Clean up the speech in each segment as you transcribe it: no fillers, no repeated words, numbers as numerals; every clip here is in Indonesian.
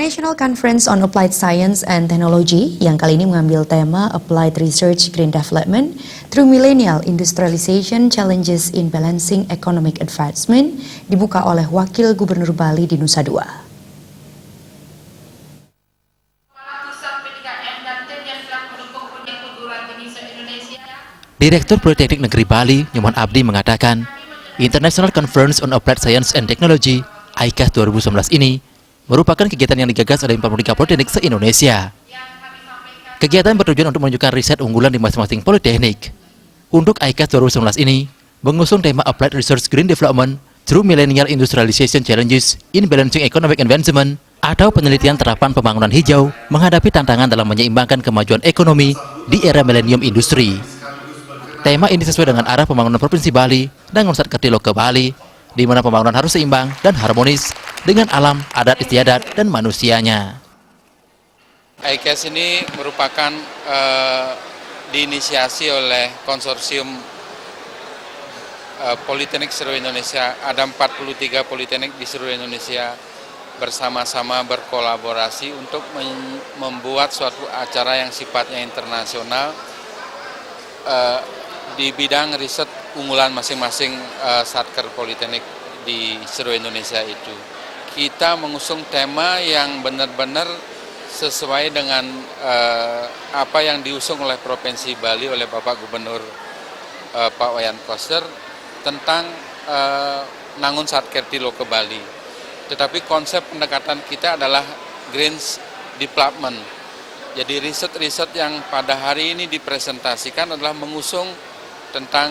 International Conference on Applied Science and Technology yang kali ini mengambil tema Applied Research Green Development through Millennial Industrialization Challenges in Balancing Economic Advancement dibuka oleh Wakil Gubernur Bali di Nusa Dua. Direktur Politeknik Negeri Bali, Nyoman Abdi mengatakan, International Conference on Applied Science and Technology (ICAS) 2019 ini merupakan kegiatan yang digagas oleh 43 politeknik se-Indonesia. Kegiatan bertujuan untuk menunjukkan riset unggulan di masing-masing politeknik. Untuk ICAS 2019 ini, mengusung tema Applied Research Green Development through Millennial Industrialization Challenges in Balancing Economic Advancement atau penelitian terapan pembangunan hijau menghadapi tantangan dalam menyeimbangkan kemajuan ekonomi di era milenium industri. Tema ini sesuai dengan arah pembangunan Provinsi Bali dan konsep Kertilo ke Bali, di mana pembangunan harus seimbang dan harmonis dengan alam, adat istiadat, dan manusianya. ICAS ini merupakan diinisiasi oleh konsorsium Politeknik seluruh Indonesia. Ada 43 politeknik di seluruh Indonesia bersama-sama berkolaborasi untuk membuat suatu acara yang sifatnya internasional di bidang riset unggulan masing-masing satker politeknik di seluruh Indonesia itu. Kita mengusung tema yang benar-benar sesuai dengan apa yang diusung oleh Provinsi Bali oleh Bapak Gubernur Pak Wayan Koster tentang Nangun Satker Tilo ke Bali. Tetapi konsep pendekatan kita adalah Green Development. Jadi riset-riset yang pada hari ini dipresentasikan adalah mengusung tentang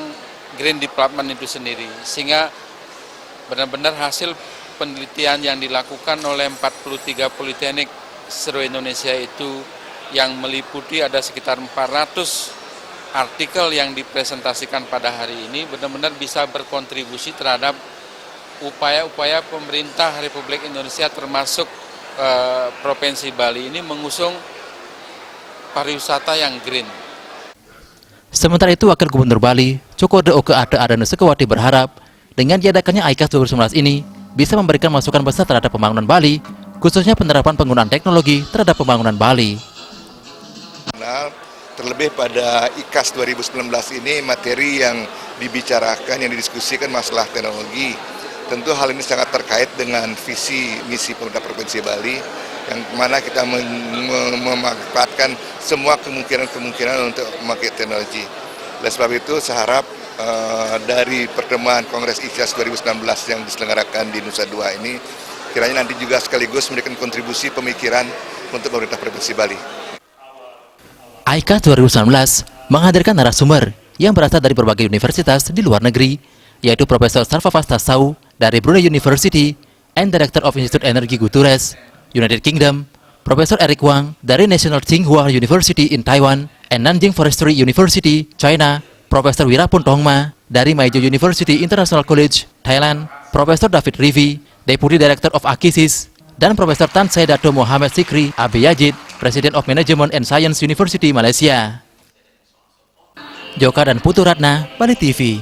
Green Development itu sendiri. Sehingga benar-benar hasil penelitian yang dilakukan oleh 43 politeknik seluruh Indonesia itu yang meliputi ada sekitar 400 artikel yang dipresentasikan pada hari ini benar-benar bisa berkontribusi terhadap upaya-upaya pemerintah Republik Indonesia termasuk Provinsi Bali ini mengusung pariwisata yang green. Sementara itu, Wakil Gubernur Bali, Cokorde Oke Ade Adane Sekewati berharap dengan diadakannya ICAS 2019 ini bisa memberikan masukan besar terhadap pembangunan Bali, khususnya penerapan penggunaan teknologi terhadap pembangunan Bali. Terlebih pada ICAS 2019 ini materi yang dibicarakan, yang didiskusikan masalah teknologi. Tentu hal ini sangat terkait dengan visi misi pemerintah Provinsi Bali yang mana kita memanfaatkan semua kemungkinan untuk memakai teknologi. Oleh sebab itu saya harap dari pertemuan Kongres ICAS 2019 yang diselenggarakan di Nusa Dua ini kiranya nanti juga sekaligus memberikan kontribusi pemikiran untuk pemerintah Provinsi Bali. ICAS 2019 menghadirkan narasumber yang berasal dari berbagai universitas di luar negeri, yaitu Profesor Sarfafas Tassau dari Brunei University and Director of Institute Energy Gutures, United Kingdom, Profesor Eric Wang dari National Tsinghua University in Taiwan and Nanjing Forestry University, China, Profesor Wirapun Tongma dari Maijo University International College, Thailand, Profesor David Rivi, Deputy Director of Akisis, dan Profesor Tan Saidato Mohamed Sikri Abi Yazid, President of Management and Science University Malaysia. Joka dan Putu Ratna, Bali TV.